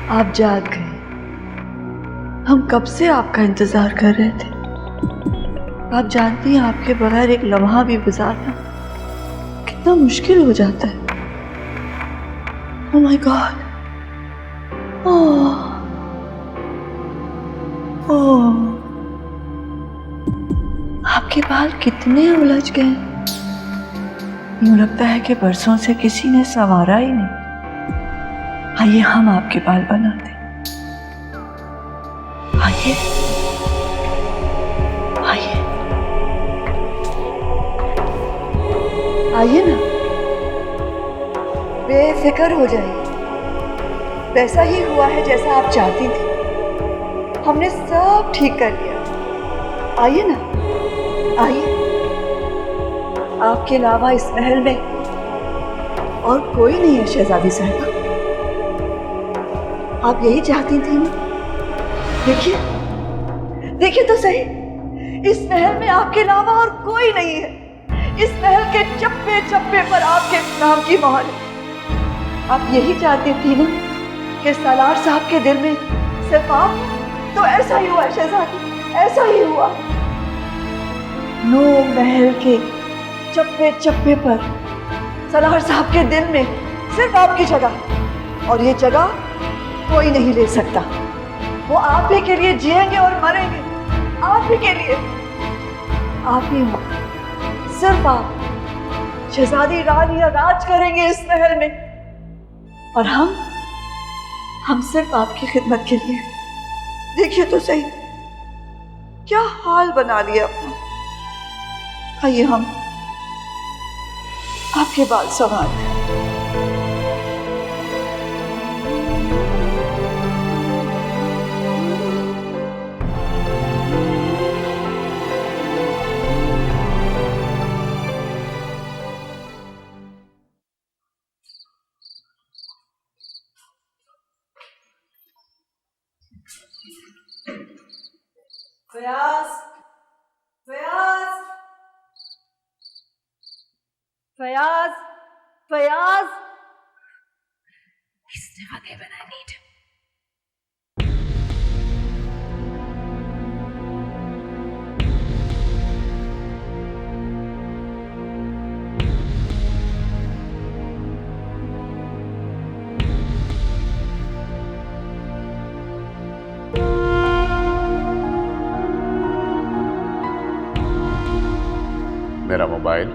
आप जाग गए। हम कब से आपका इंतजार कर रहे थे। आप जानती हैं आपके बगैर एक लम्हा भी गुजारना कितना मुश्किल हो जाता है। Oh my God. ओह ओह, आपके बाल कितने उलझ गए। यूं लगता है कि बरसों से किसी ने संवारा ही नहीं। आइए हम आपके बाल बनाते। आइए आइए आइए ना, बेफिक्र हो जाइए। वैसा ही हुआ है जैसा आप चाहती थी। हमने सब ठीक कर लिया। आइए ना, आइए। आपके अलावा इस महल में और कोई नहीं है शहजादी साहिबा। आप यही चाहती थी ना। देखिए देखिए तो सही, इस महल में आपके अलावा और कोई नहीं है। इस महल के चप्पे चप्पे पर आपके नाम की मोहर है। आप यही चाहती थी ना कि सालार साहब के दिल में सिर्फ आप। तो ऐसा ही हुआ शहजादी, ऐसा ही हुआ। नो महल के चप्पे चप्पे पर सालार साहब के दिल में सिर्फ आपकी जगह, और ये जगह कोई नहीं ले सकता। वो आप ही के लिए जिएंगे और मरेंगे, आप ही के लिए। आप ही हो, सिर्फ आप शहजादी रानी राज करेंगे इस महल में, और हम सिर्फ आपकी खिदमत के लिए। देखिए तो सही क्या हाल बना लिया अपना। आइए हम आपके बाल संवारते हैं। Fayaz, Fayaz, Fayaz, Fayaz. He's never there when I need him. मेरा मोबाइल।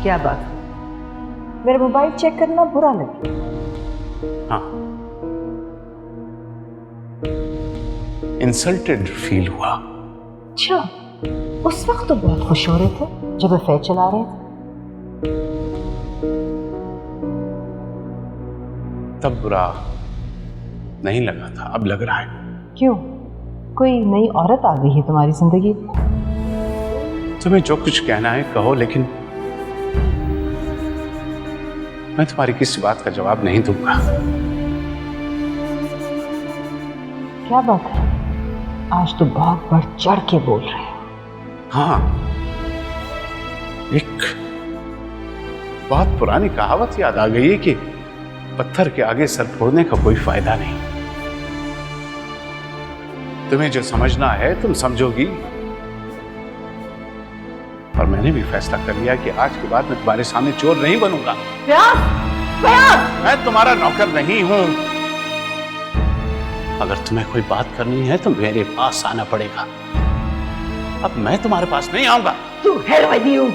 क्या बात, मेरा मोबाइल चेक करना बुरा लगे? हाँ, इंसल्टेड फील हुआ। अच्छा, उस वक्त तो बहुत खुश हो रहे थे जब अफेयर चला रहे थे। तब बुरा नहीं लगा था, अब लग रहा है। क्यों, कोई नई औरत आ गई है तुम्हारी जिंदगी? तुम्हें जो कुछ कहना है कहो, लेकिन मैं तुम्हारी किसी बात का जवाब नहीं दूंगा। क्या बात है, आज तो बहुत बढ़ चढ़ के बोल रहे हैं। हाँ, एक बहुत पुरानी कहावत याद आ गई है कि पत्थर के आगे सर फोड़ने का कोई फायदा नहीं। तुम्हें जो समझना है तुम समझोगी, और मैंने भी फैसला कर लिया कि आज के बाद मैं तुम्हारे सामने चोर नहीं बनूंगा। मैं तुम्हारा नौकर नहीं हूं। अगर तुम्हें कोई बात करनी है तो मेरे पास आना पड़ेगा। अब मैं तुम्हारे पास नहीं आऊंगा। तू है वही हूं।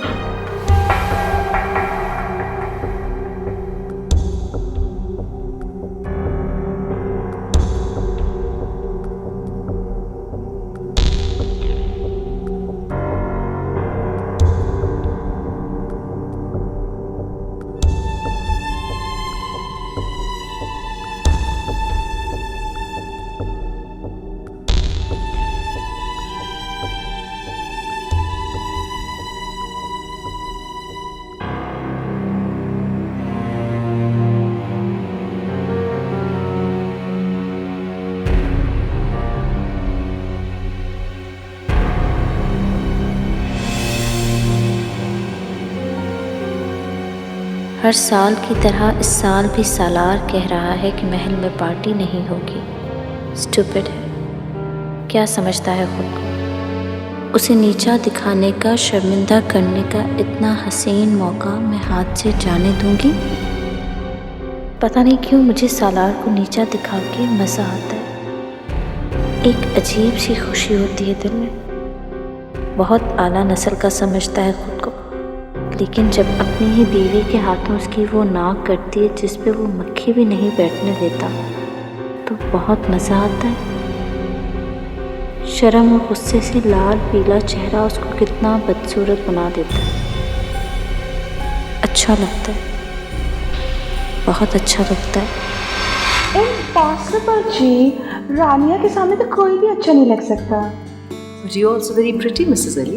हर साल की तरह इस साल भी सालार कह रहा है कि महल में पार्टी नहीं होगी। स्टूपिड है, क्या समझता है खुद को। उसे नीचा दिखाने का, शर्मिंदा करने का इतना हसीन मौका मैं हाथ से जाने दूंगी? पता नहीं क्यों मुझे सालार को नीचा दिखा के मज़ा आता है। एक अजीब सी खुशी होती है दिल में। बहुत आला नस्ल का समझता है खुद को, लेकिन जब अपनी ही बीवी के हाथों उसकी वो नाक कटती है जिस पे वो मक्खी भी नहीं बैठने देता, तो बहुत मज़ा आता है। शर्म और गुस्से से लाल पीला चेहरा उसको कितना बदसूरत बना देता है। अच्छा लगता है, बहुत अच्छा लगता है। इम्पॉसिबल जी, रानिया के सामने तो कोई भी अच्छा नहीं लग सकता। You also very pretty, Mrs. Ali.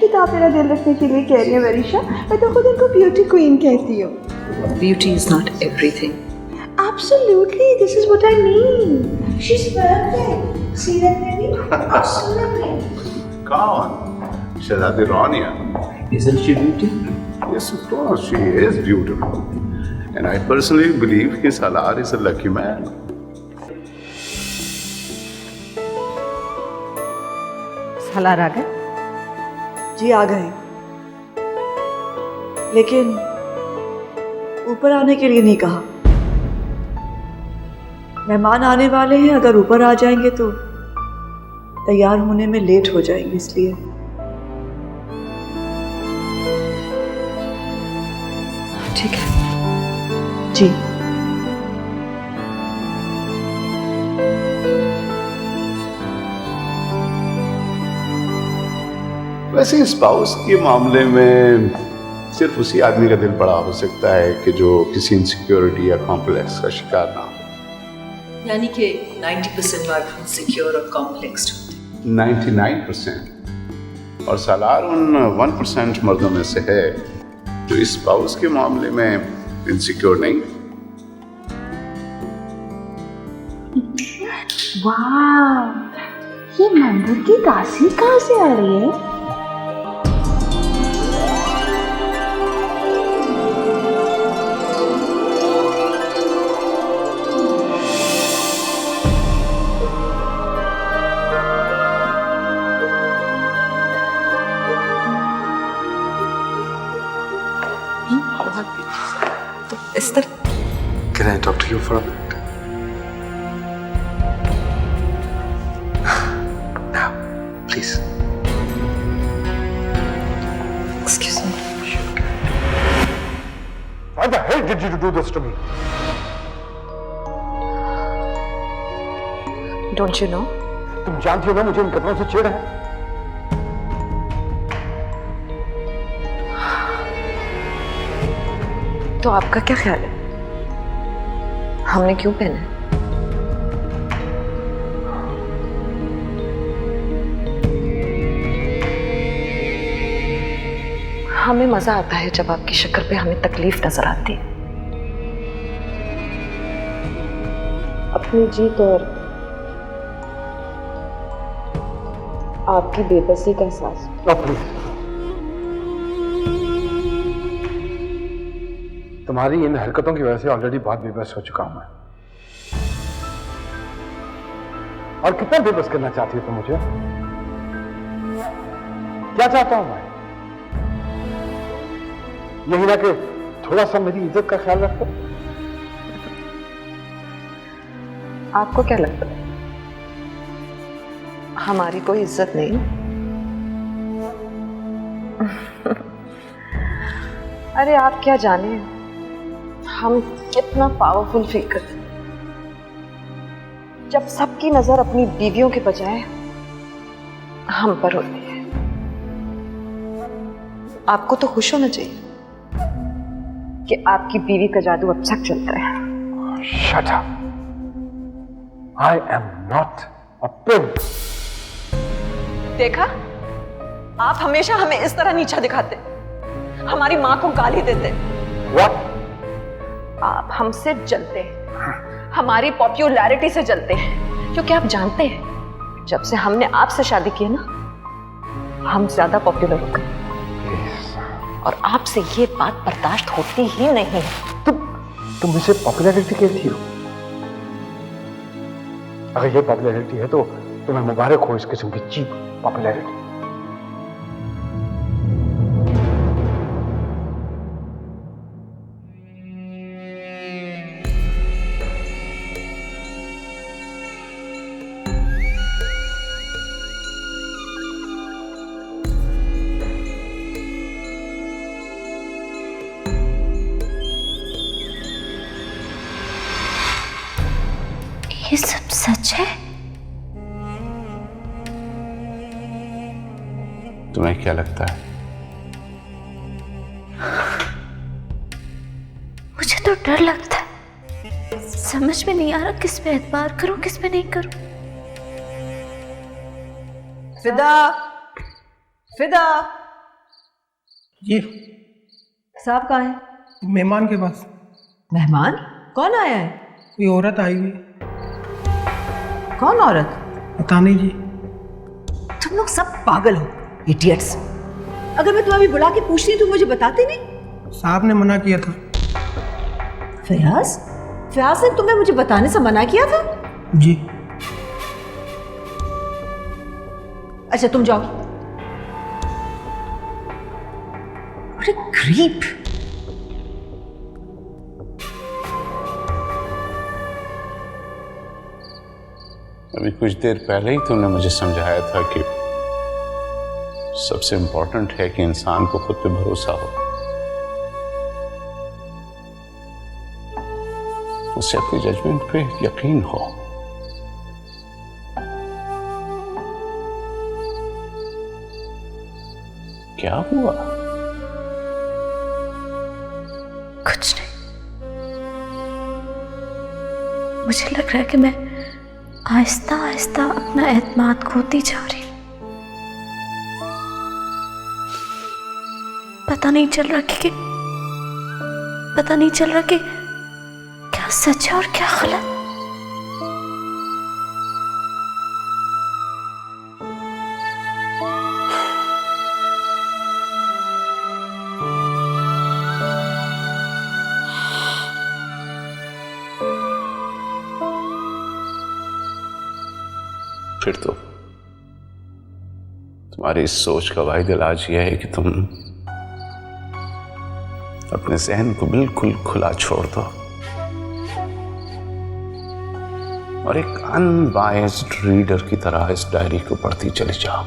ये तो आप मेरा दिल रखने के लिए कह रही हैं वरीशा, मैं तो खुद इनको ब्यूटी क्वीन कहती हूँ। Beauty is not everything. Absolutely, this is what I mean. She's perfect. सीरत में भी और सूरत में भी। कौन? शहजादी रानिया। Isn't she beauty? Yes, of course, she is beautiful. And I personally believe कि Salar is a lucky man. सालार आ गए? जी आ गए, लेकिन ऊपर आने के लिए नहीं कहा। मेहमान आने वाले हैं, अगर ऊपर आ जाएंगे तो तैयार होने में लेट हो जाएंगे, इसलिए। ठीक है। जी वैसे स्पाउस के मामले में सिर्फ उसी आदमी का दिल बड़ा हो सकता है कि जो किसी इनसिक्योरिटी या कॉम्प्लेक्स का शिकार ना हो। यानी कि 90% वाइफ इनसिक्योर और कॉम्प्लेक्स्ड होते हैं। 99%। और सालार उन 1% मर्दों में से है जो इस स्पाउस के मामले में इनसिक्योर नहीं। वाह, ये मंदिर की दासी कहाँ से आ रही है? तो इस तरह Can I talk to you for a minute? Now, please. Excuse me. Why the hell did you do this to me? Don't you know? तुम जानती हो ना मुझे इन कदमों से चिढ़ है। तो आपका क्या ख्याल है, हमने क्यों पहना है? हमें मजा आता है जब आपकी शक्ल पे हमें तकलीफ नजर आती है। अपनी जीत और आपकी बेबसी का एहसास। तुम्हारी इन हरकतों की वजह से ऑलरेडी बहुत बेबस हो चुका हूं मैं। और कितना बेबस करना चाहती हो तुम मुझे? क्या चाहता हूं मैं? यही ना कि थोड़ा सा मेरी इज्जत का ख्याल रखो। आपको क्या लगता है हमारी कोई इज्जत नहीं? अरे आप क्या जाने हम कितना पावरफुल फील करते हैं जब सबकी नजर अपनी बीवियों के बजाय हम पर होती है। आपको तो खुश होना चाहिए कि आपकी बीवी का जादू अब तक चलता है। Shut up. I am not a pimp. देखा, आप हमेशा हमें इस तरह नीचा दिखाते, हमारी माँ को गाली देते। What? आप हमसे जलते हैं, हमारी पॉपुलैरिटी से जलते हैं, क्योंकि आप जानते हैं जब से हमने आपसे शादी की है ना, हम ज्यादा पॉपुलर हो गए। और आपसे ये बात बर्दाश्त होती ही नहीं। तुम इसे पॉपुलैरिटी कहती हो? अगर ये पॉपुलैरिटी है तो तुम्हें मुबारक हो इस किस्म की चीप पॉपुलैरिटी। ये सब सच है? तुम्हें क्या लगता है? मुझे तो डर लगता है, समझ में नहीं आ रहा किस पे एतबार करूं किस पे नहीं करूं। फिदा, फिदा जी साहब कहाँ है? मेहमान के पास। मेहमान? कौन आया है? कोई औरत आई हुई। कौन औरत? पता नहीं जी। तुम लोग सब पागल हो, इडियट्स। अगर मैं तुम्हें अभी बुला के पूछती तो मुझे बताते नहीं? साहब ने मना किया था। फयाज? फयाज ने तुम्हें मुझे बताने से मना किया था? जी। अच्छा तुम जाओ। बड़े क्रीप। अभी कुछ देर पहले ही तुमने मुझे समझाया था कि सबसे इंपॉर्टेंट है कि इंसान को खुद पे भरोसा हो, उसे अपनी जजमेंट पे यकीन हो। क्या हुआ? कुछ नहीं, मुझे लग रहा है कि मैं आहिस्ता आहिस्ता अपना एतमाद खोती जा रही हूं। पता नहीं चल रहा कि क्या सच है और क्या गलत। फिर तो तुम्हारी इस सोच का वाहिद इलाज यह है कि तुम अपने जहन को बिल्कुल खुला छोड़ दो और एक अनबायस्ड रीडर की तरह इस डायरी को पढ़ती चली जाओ।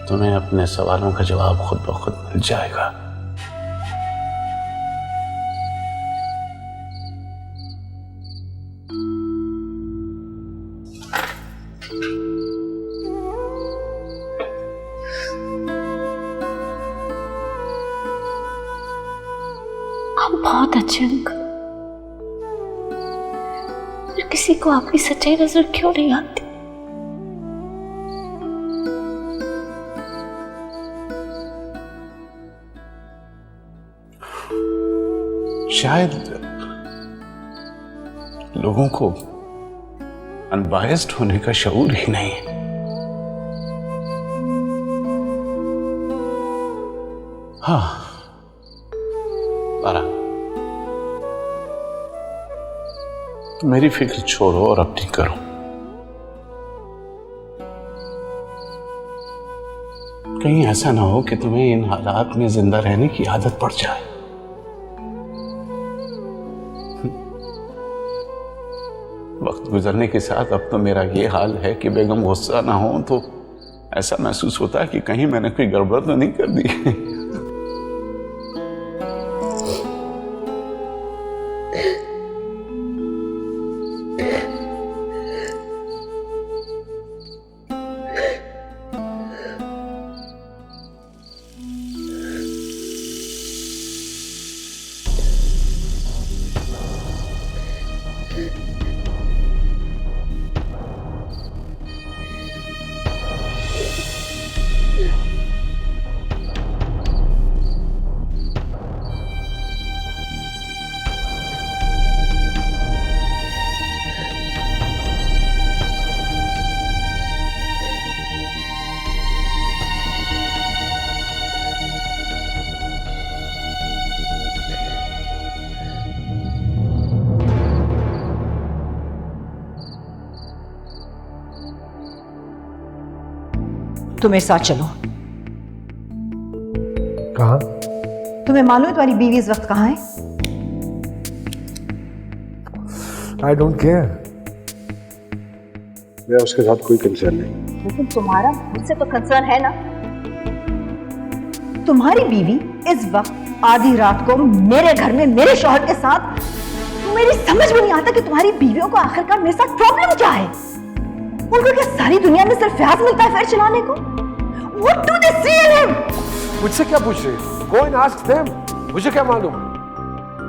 तुम्हें अपने सवालों का जवाब खुद ब खुद मिल जाएगा। आप बहुत अच्छे अंकल, फिर किसी को आपकी सच्चाई नजर क्यों नहीं आती? शायद लोगों को अनबायस्ड होने का शऊर ही नहीं है। हाँ बारा, तो मेरी फिक्र छोड़ो और अपनी करो। कहीं ऐसा ना हो कि तुम्हें इन हालात में जिंदा रहने की आदत पड़ जाए। वक्त गुजरने के साथ अब तो मेरा ये हाल है कि बेगम गुस्सा ना हो तो ऐसा महसूस होता है कि कहीं मैंने कोई गड़बड़ तो नहीं कर दी। तुम मेरे साथ चलो। कहाँ? तुम्हें मालूम है तुम्हारी बीवी इस वक्त कहाँ है? आई डोंट केयर, मेरा उसके साथ कोई कंसर्न नहीं। लेकिन तुम्हारा मुझसे तो कंसर्न है ना। तुम्हारी बीवी इस वक्त आधी रात को मेरे घर में मेरे शौहर के साथ, मेरी समझ में नहीं आता कि तुम्हारी बीवियों को आखिरकार मेरे साथ प्रॉब्लम क्या है। उनको क्या सारी दुनिया में सिर्फ प्याज मिलता है अफेयर चलाने को? What do they see in him? मुझसे क्या पूछ रहे? Go and ask them. मुझे क्या मालूम?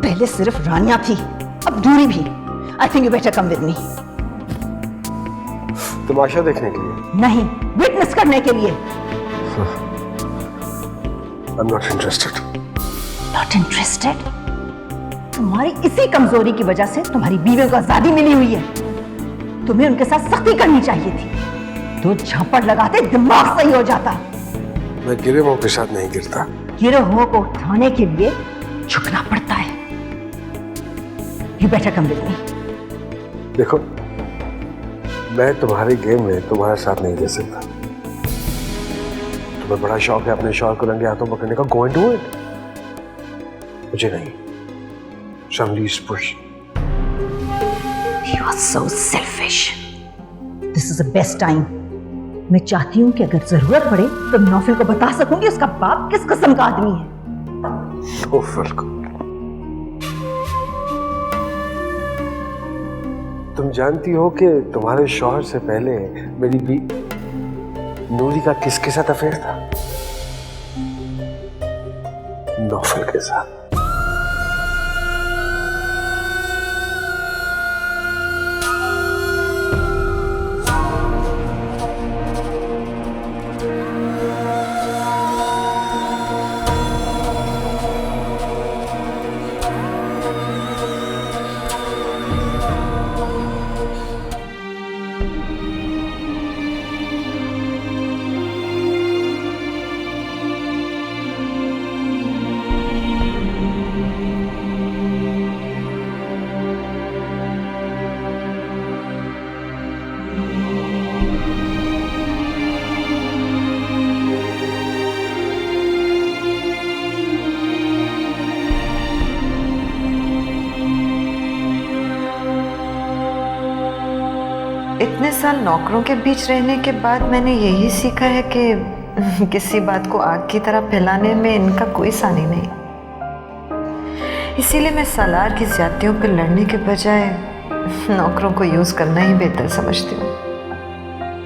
पहले सिर्फ रानिया थी, अब दूरी भी। I think you better come with me. तमाशा देखने के लिए? नहीं, विटनेस करने के लिए। I'm not interested. Not interested? तुम्हारी इसी कमजोरी की वजह से तुम्हारी बीवियों को आजादी मिली हुई है। तुम्हें उनके साथ सख्ती करनी चाहिए थी। तो झापड़ लगाते दिमाग सही हो जाता। मैं गिरेमों के साथ नहीं गिरता। गिरोह को उठाने के लिए झुकना पड़ता है। You better come with me. देखो, मैं तुम्हारे गेम में तुम्हारे साथ नहीं दे सकता। तुम्हें बड़ा शौक है अपने शौहर को रंगे हाथों पकड़ने का, go and do it. मुझे नहीं। Somebody's push. You are so selfish. This is the best time. मैं चाहती हूँ कि अगर जरूरत पड़े तो नौफिल को बता सकूंगी उसका बाप किस किस्म का आदमी है। नौफिल को? तुम जानती हो कि तुम्हारे शौहर से पहले मेरी नूरी का किसके साथ अफेयर था? नौफिल के साथ। इतने साल नौकरों के बीच रहने के बाद मैंने यही सीखा है कि किसी बात को आग की तरह फैलाने में इनका कोई सानी नहीं। इसीलिए मैं सालार की ज्यादतियों पर लड़ने के बजाय नौकरों को यूज करना ही बेहतर समझती हूँ।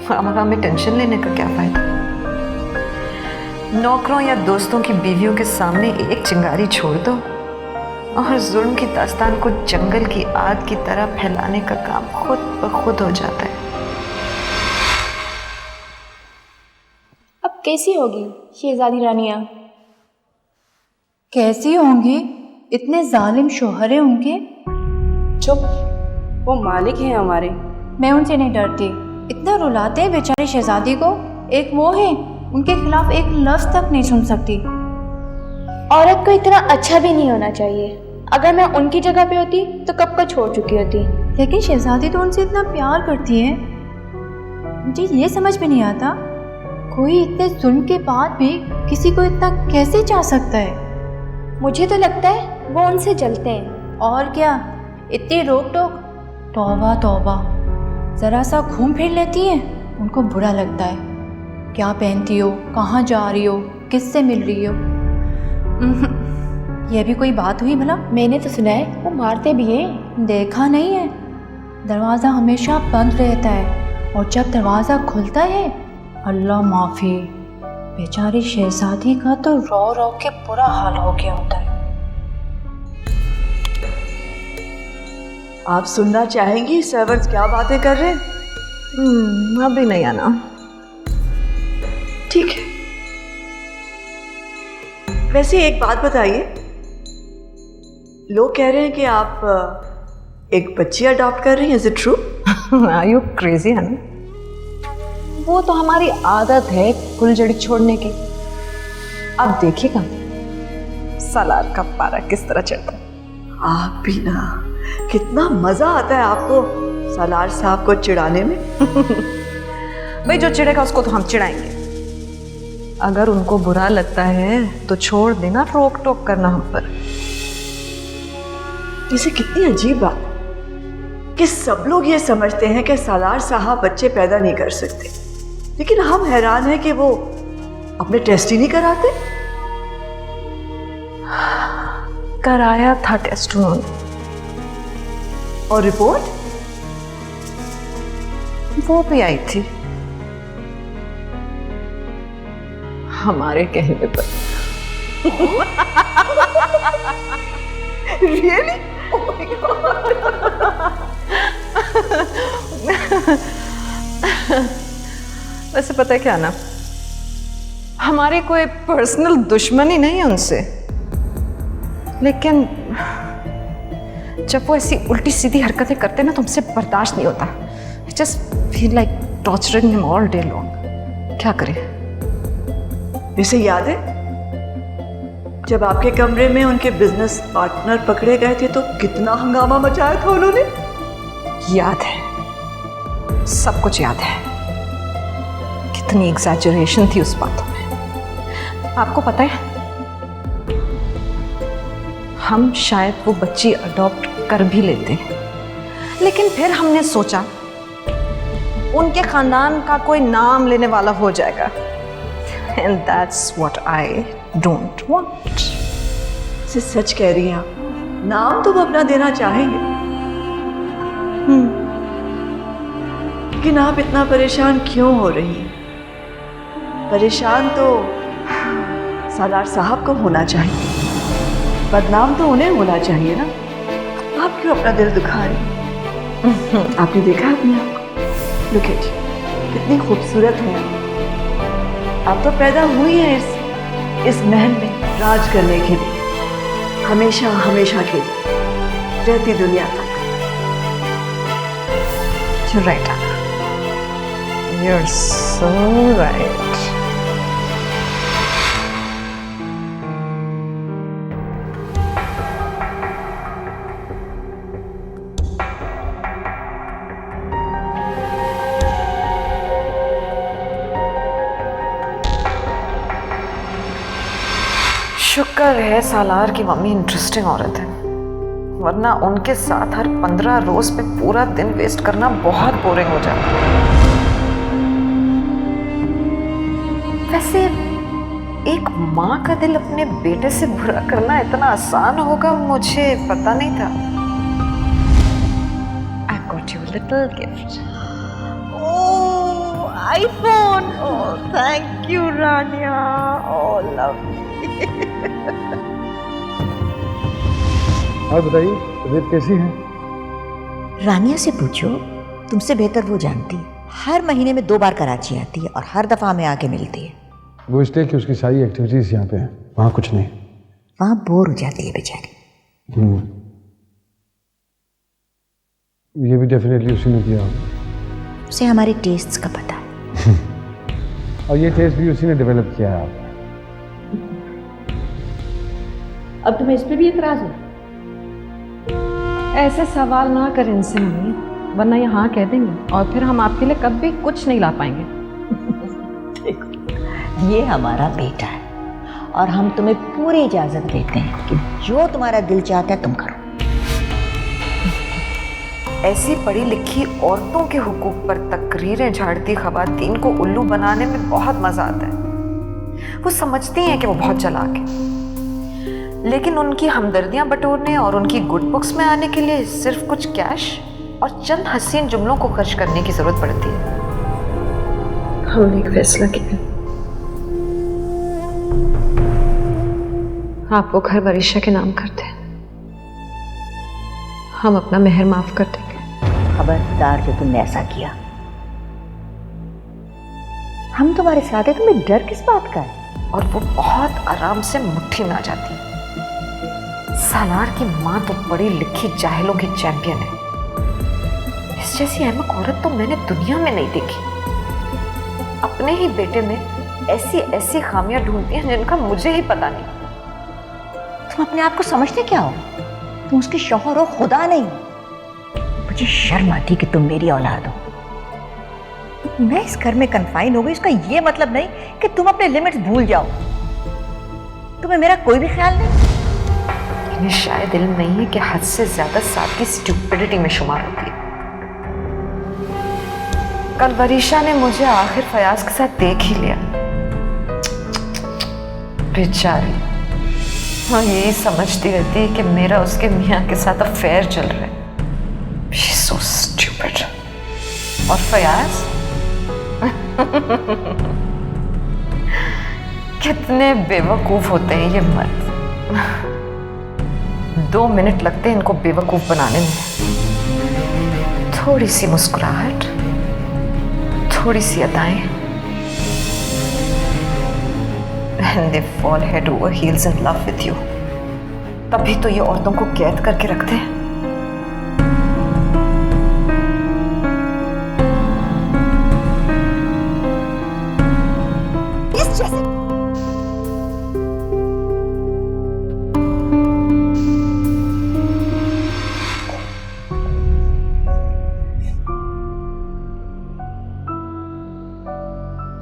हमारा में टेंशन लेने का क्या फायदा? नौकरों या दोस्तों की बीवियों के सामने एक चिंगारी छोड़ दो और जुल्म की दास्तान को जंगल की आग की तरह फैलाने का काम खुद ब खुद हो जाता है। अब कैसी होगी शहजादी रानिया? कैसी होंगी? इतने जालिम शोहरे उनके। चुप, वो मालिक हैं हमारे। मैं उनसे नहीं डरती। इतना रुलाते हैं बेचारी शहजादी को। एक वो है, उनके खिलाफ एक लफ्ज तक नहीं सुन सकती। औरत को इतना अच्छा भी नहीं होना चाहिए। अगर मैं उनकी जगह पे होती तो कब का छोड़ चुकी होती। लेकिन शहजादी तो उनसे इतना प्यार करती है। मुझे ये समझ में नहीं आता, कोई इतने जुल्म के बाद भी किसी को इतना कैसे चाह सकता है? मुझे तो लगता है वो उनसे जलते हैं। और क्या, इतनी रोक टोक। तौबा तौबा, ज़रा सा घूम फिर लेती है, उनको बुरा लगता है। क्या पहनती हो, कहाँ जा रही हो, किससे मिल रही हो? यह भी कोई बात हुई भला? मैंने तो सुना है वो मारते भी हैं। देखा नहीं है, दरवाज़ा हमेशा बंद रहता है और जब दरवाज़ा खुलता है, अल्लाह माफ़ी, बेचारी शहजादी का तो रो रो के बुरा हाल हो गया होता है। आप सुनना चाहेंगी सर्वर्स क्या बातें कर रहे हैं? अभी नहीं आना। ठीक है। वैसे एक बात बताइए, लोग कह रहे हैं कि आप एक बच्ची अडॉप्ट कर रही हैं, is it true? Are you crazy है ना? वो तो हमारी आदत है फुलझड़ी छोड़ने की। अब देखिएगा सालार का पारा किस तरह चढ़ता है। आप भी ना, कितना मजा आता है आपको सालार साहब को चिढ़ाने में। भाई जो चिढ़ेगा उसको तो हम चिढ़ाएंगे। अगर उनको बुरा लगता है तो छोड़ देना रोक टोक करना हम पर। इसे कितनी अजीब बात है कि सब लोग ये समझते हैं कि सालार साहब बच्चे पैदा नहीं कर सकते, लेकिन हम हैरान हैं कि वो अपने टेस्ट ही नहीं कराते। कराया था टेस्ट उन्होंने, और रिपोर्ट वो भी आई थी हमारे कहने पर। रियली? वैसे पता है क्या ना, हमारी कोई पर्सनल दुश्मनी नहीं है उनसे, लेकिन जब वो ऐसी उल्टी सीधी हरकतें करते ना तो हमसे बर्दाश्त नहीं होता। I just feel like torturing him all day long. क्या करें? इसे याद है जब आपके कमरे में उनके बिजनेस पार्टनर पकड़े गए थे तो कितना हंगामा मचाया था उन्होंने? याद है, सब कुछ याद है। कितनी एग्जैजरेशन थी उस बातों में। आपको पता है, हम शायद वो बच्ची अडॉप्ट कर भी लेते, लेकिन फिर हमने सोचा उनके खानदान का कोई नाम लेने वाला हो जाएगा, and that's what I don't want. सच कह रही हैं आप, नाम तो वो अपना देना चाहेंगे, लेकिन आप इतना परेशान क्यों हो रही हैं? परेशान तो सालार साहब को होना चाहिए, बदनाम तो उन्हें होना चाहिए ना। आप क्यों अपना दिल दुखा रही हैं? आपने देखा अपने आप को? Look at you, कितनी खूबसूरत है आप तो पैदा हुई हैं इस महल में राज करने के लिए, हमेशा हमेशा के लिए, रहती दुनिया तक। You're right, Anna. You're so right. शुक्र है सालार की मम्मी इंटरेस्टिंग औरत है, वरना उनके साथ हर 15 रोज पे पूरा दिन वेस्ट करना बहुत बोरिंग हो जाता। वैसे एक माँ का दिल अपने बेटे से बुरा करना इतना आसान होगा मुझे पता नहीं था। I got you a little gift. Oh, iPhone! Oh, thank you, Rania. Oh, lovely. और बताइए, तबीयत कैसी है? रानिया से पूछो, तुमसे बेहतर वो जानती है। हर महीने में 2 बार कराची आती है और हर दफा हमें आके मिलती है। वो इसलिए कि उसकी सारी एक्टिविटीज यहाँ पे हैं, वहाँ कुछ नहीं। वहाँ बोर हो जाती है बेचारी। ये भी डेफिनेटली उसी ने किया होगा। उसे हमारे टेस्ट्स का पता है। और ये टेस्ट भी उसी ने डेवलप किया है। अब तुम्हें इस पे भी एतराज है? ऐसे सवाल ना करें इनसे मम्मी, वरना ये हाँ कह देंगे और फिर हम आपके लिए कभी कुछ नहीं ला पाएंगे। ये हमारा बेटा है और हम तुम्हें पूरी इजाजत देते हैं कि जो तुम्हारा दिल चाहता है तुम करो। ऐसी पढ़ी लिखी औरतों के हुकूक पर तकरीरें झाड़ती खवातीन को उल्लू बनाने में बहुत मजा आता है। वो समझती हैं कि वो बहुत चालाक है, लेकिन उनकी हमदर्दियां बटोरने और उनकी गुड बुक्स में आने के लिए सिर्फ कुछ कैश और चंद हसीन जुमलों को खर्च करने की जरूरत पड़ती है। हमने एक फैसला किया, आप वो घर वरीशा के नाम करते हैं, हम अपना मेहर माफ कर देंगे। खबरदार जो तुमने ऐसा किया। हम तुम्हारे साथ हैं, तुम्हें डर किस बात का है? और वो बहुत आराम से मुट्ठी में आ जाती है। सालार की माँ तो पढ़ी लिखी जाहिलों की चैंपियन है। इस जैसी अहमक औरत तो मैंने दुनिया में नहीं देखी। अपने ही बेटे में ऐसी ऐसी खामियां ढूंढती हैं जिनका मुझे ही पता नहीं। तुम अपने आप को समझते क्या हो? तुम उसके शौहर हो, खुदा नहीं। मुझे शर्म आती कि तुम मेरी औलाद हो। मैं इस घर में कन्फाइन हो गई, इसका ये मतलब नहीं कि तुम अपने लिमिट्स भूल जाओ। तुम्हें मेरा कोई भी ख्याल नहीं? इन्हें शायद इल्म नहीं है कि हद से ज्यादा सादगी स्टुपिडिटी में शुमार होती है। कल वरीशा ने मुझे आखिर फयाज के साथ देख ही लिया, बेचारी। हाँ, यही समझती रहती है कि मेरा उसके मियाँ के साथ अफेयर चल रहा है। She's so stupid. और फयाज कितने बेवकूफ होते हैं ये मर्द। 2 मिनट लगते हैं इनको बेवकूफ बनाने में। थोड़ी सी मुस्कुराहट, थोड़ी सी अदाएं, and they fall head over heels in love with you। तभी तो ये औरतों को कैद करके रखते हैं। इस जैसे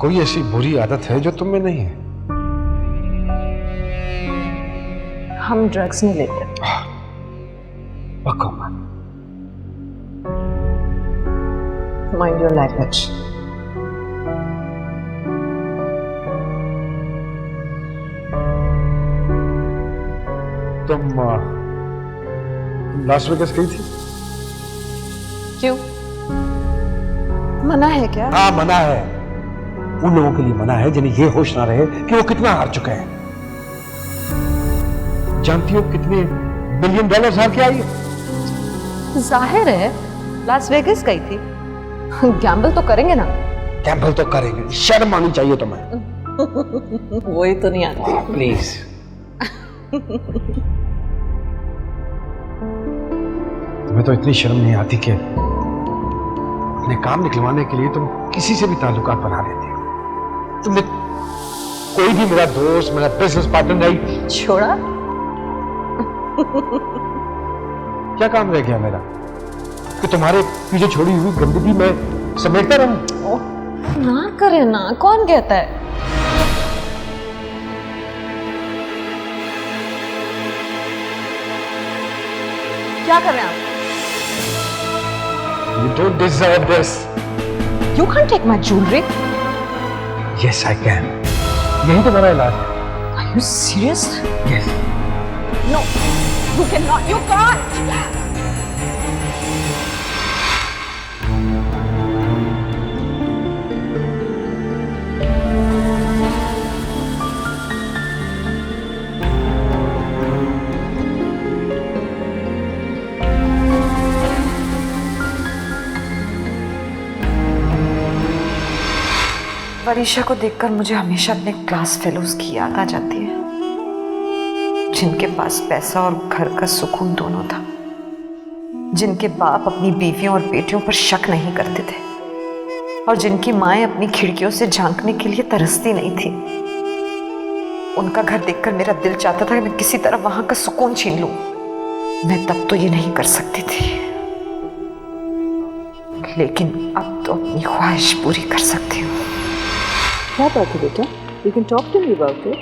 कोई ऐसी बुरी आदत है जो तुम में नहीं है? हम ड्रग्स नहीं लेते। पक्का मत। Mind your language. तुम लास वेगास गई थी? क्यों, मना है क्या? हाँ, मना है। उन लोगों के लिए मना है जिन्हें ये होश ना रहे कि वो कितना हार चुके हैं। जानती हो कितने $1 बिलियन हार के आई है? जाहिर है लास वेगास गई थी। गैम्बल तो करेंगे ना। गैम्बल तो करेंगे, शर्म आनी चाहिए तुम्हें। वही तो नहीं आती। प्लीज। तुम्हें तो इतनी शर्म नहीं आती कि अपने काम निकलवाने के लिए तुम किसी से भी ताल्लुकात बना लेती हो। तुमने कोई भी मेरा दोस्त, मेरा बिजनेस पार्टनर नहीं छोड़ा। क्या काम रह गया मेरा कि तुम्हारे पीछे छोड़ी हुई गंदगी में समेटता रहूं? ना करे ना, कौन कहता है? क्या कर रहे हैं आप? You don't deserve this. You can't take my jewelry. Yes, I can. यही तो मेरा इलाज है। Are you serious? Yes. No, you cannot. You can't. Varisha को देखकर मुझे हमेशा अपने क्लास फेलोज की याद आ जाती है, जिनके पास पैसा और घर का सुकून दोनों था, जिनके बाप अपनी बीवियों और बेटियों पर शक नहीं करते थे और जिनकी माएं अपनी खिड़कियों से झांकने के लिए तरसती नहीं थी। उनका घर देखकर मेरा दिल चाहता था कि मैं किसी तरह वहां का सुकून छीन लूं। मैं तब तो ये नहीं कर सकती थी, लेकिन अब तो अपनी ख्वाहिश पूरी कर सकती हूँ। क्या बात है बेटा? You can talk to me about it.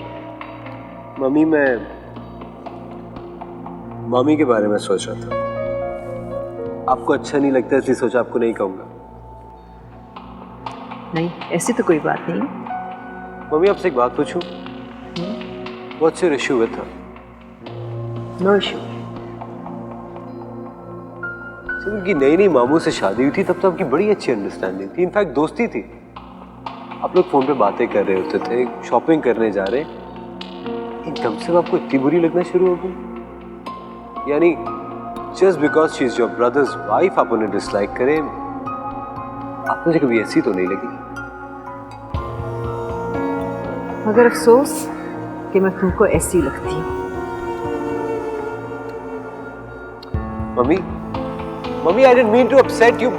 Mummy, मैं मम्मी के बारे में सोच रहा था। आपको अच्छा नहीं लगता इसलिए सोचा आपको नहीं कहूंगा। नहीं, ऐसी तो कोई बात नहीं। मम्मी, आपसे एक बात पूछूं? What's your issue with her? No issue. जब उनकी नई नई मामू से शादी हुई थी तब तो आपकी बड़ी अच्छी अंडरस्टैंडिंग थी, इनफैक्ट दोस्ती थी। आप लोग फोन पे बातें कर रहे होते थे, शॉपिंग करने जा रहे, एकदम से आपको इतनी बुरी लगना शुरू हो गई? यानी just because she is your brother's wife आप उन्हें डिसलाइक करें? आप मुझे कभी ऐसी तो नहीं लगी। मगर अफसोस कि मैं तुमको ऐसी लगती हूँ। Mummy, mummy, I didn't mean to upset you.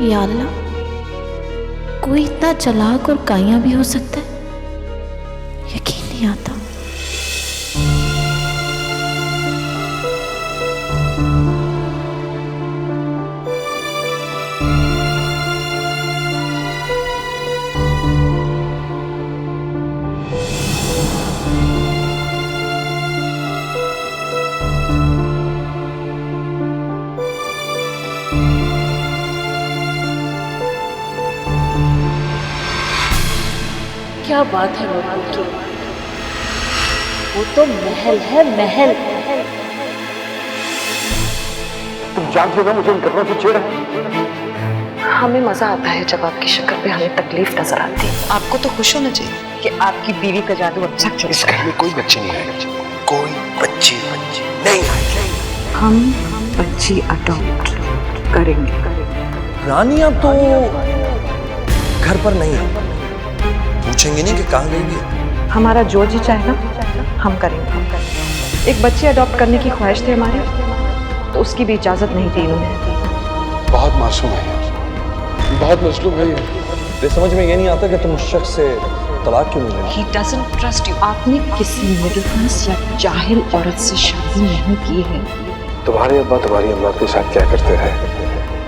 या अल्लाह, कोई इतना चालाक और काया भी हो सकता है? यकीन नहीं आता। क्या बात है नूरपुर की, वो तो महल है, महल। तुम जानते हो ना मुझे इन कपड़ों से चिढ़ है। हमें मजा आता है जब आपकी शक्ल पे हमें तकलीफ नजर आती है। आपको तो खुश होना चाहिए कि आपकी बीवी का जादू अच्छा चल इस घर में कोई बच्ची नहीं आएगी, कोई बच्ची नहीं आएगी। हम बच्ची अडॉप्ट करेंगे। रानियां तो घर पर नहीं है, पूछेंगे नहीं कि कहाँ गई भी। हमारा जो जी चाहे ना हम करेंगे। एक बच्चे अडॉप्ट करने की ख्वाहिश थी हमारी, तो उसकी भी इजाजत नहीं दी उन्होंने। बहुत मासूम है, बहुत मजलूम है ये समझ में ये नहीं आता कि तुम उस शख्स से तलाक क्यों नहीं He doesn't trust you. आपने किसी मिडिल क्लास या जाहिल औरत से शादी नहीं की है। तुम्हारे अब्बा तुम्हारी अम्मा के साथ क्या करते रहे,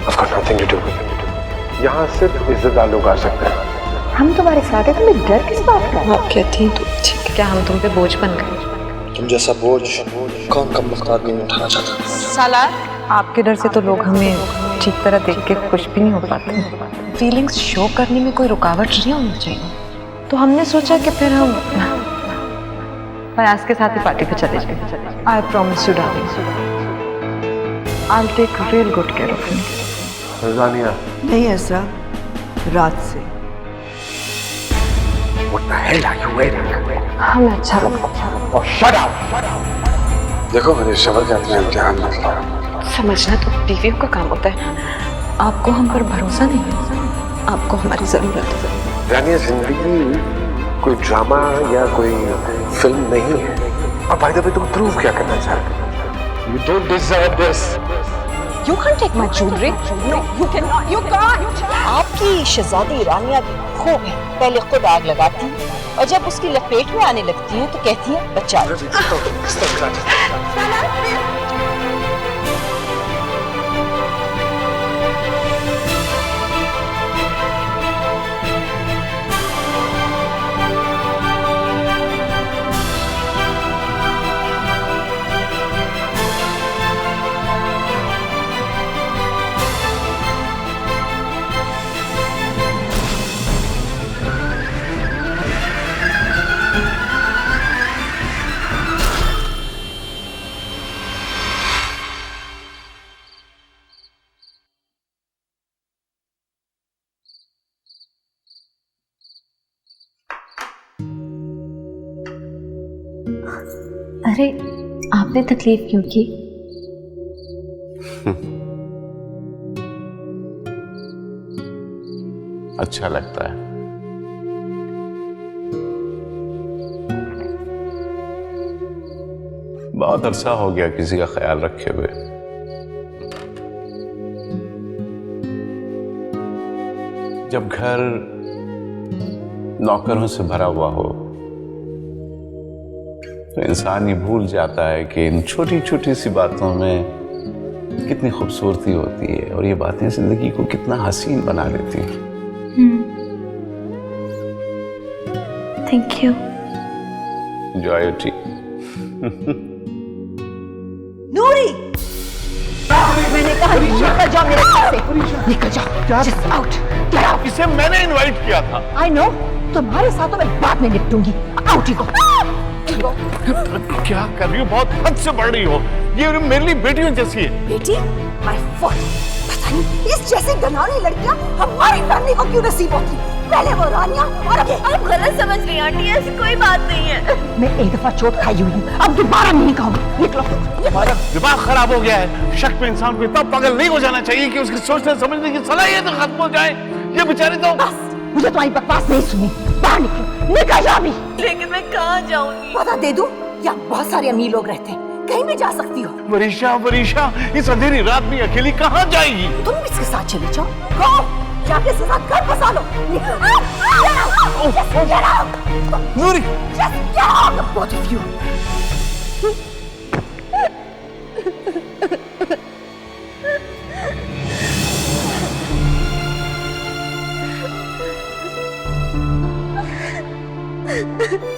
I've got nothing to do with it. यहाँ सिर्फ इज्जतदार लोग आ सकते हैं। हम तुम्हारे साथ हैं, तुम्हें डर किस बात का? आप कहती हैं तो ठीक है। क्या हम तुम पे बोझ बन गए? तुम जैसा बोझ कौन कम वक्त आदमी नहीं उठाना चाहता। सालार, आपके डर से तो लोग हमें ठीक तरह देख के खुश भी नहीं हो पाते। फीलिंग्स शो करने में कोई रुकावट नहीं होनी चाहिए, तो हमने सोचा कि फिर हम फयाज के साथ ही पार्टी पे चले जाएं। I promise you darling, I will take real good care of you. Rania नहीं असरा, रात से What the hell are you wearing? हमें अच्छा लगता है। Oh, shut up! देखो मेरे शवर का इतना इम्तिहान मत लो। समझना तो बीवियों का काम होता है। आपको हम पर भरोसा नहीं है, आपको हमारी जरूरत है। रानिया, जिंदगी कोई ड्रामा या कोई फिल्म नहीं है। और बाय द वे, तुम प्रूव क्या करना चाहते हो? You don't deserve this. You can't take my jewelry. No, you cannot. You can't. आपकी शहजादी रानिया खूब है, पहले खुद आग लगाती है और जब उसकी लपेट में आने लगती है तो कहती है बच्चा। अरे आपने तकलीफ क्यों की? अच्छा लगता है। बहुत अरसा हो गया किसी का ख्याल रखे हुए। जब घर नौकरों से भरा हुआ हो तो इंसान ये भूल जाता है कि इन छोटी छोटी सी बातों में कितनी खूबसूरती होती है और ये बातें जिंदगी को कितना हसीन बना देती हैं। Thank you. Enjoy your tea. Noori, मैंने कहा निकल जाओ मेरे घर से, निकल जाओ। Just out, get out. इसे मैंने इनवाइट किया था। I know, तुम्हारे साथ तो मैं बाद में निपटूंगी। आउट ही गो। क्या कर रही हो? बहुत हद से बढ़ रही हो। ये मेरे लिए बेटियों जैसी है। बेटी, my fault। पता नहीं इस जैसी गनानी लड़कियां हमारी फैमिली को क्यों नसीब होती। पहले वो रानियां और अब आप गलत समझ रही हैं आंटी, ऐसी कोई बात नहीं है। मैं एक दफा चोट खाई हुई हूँ, अब दोबारा नहीं खाऊंगी। निकलो। हमारा दिमाग खराब हो गया है। शक पे इंसान को इतना पागल नहीं हो जाना चाहिए कि उसकी सोचने समझने की सलाहियत खत्म हो जाए। ये बेचारी तो बस, मुझे तुम्हारी बकवास नहीं सुनी। बाहर निकलो, निकल जाओ अभी। लेकिन मैं कहाँ जाऊंगी? पता दे दूं, यहाँ बहुत सारे अमीर लोग रहते हैं। कहीं भी जा सकती हो। वरीशा वरीशा इस अंधेरी रात में अकेली कहाँ जाएगी? तुम भी इसके साथ चले जाओ। गो, जाके इसके साथ घर बसा लो। नूरी, Just get out, both of you. Ha ha ha!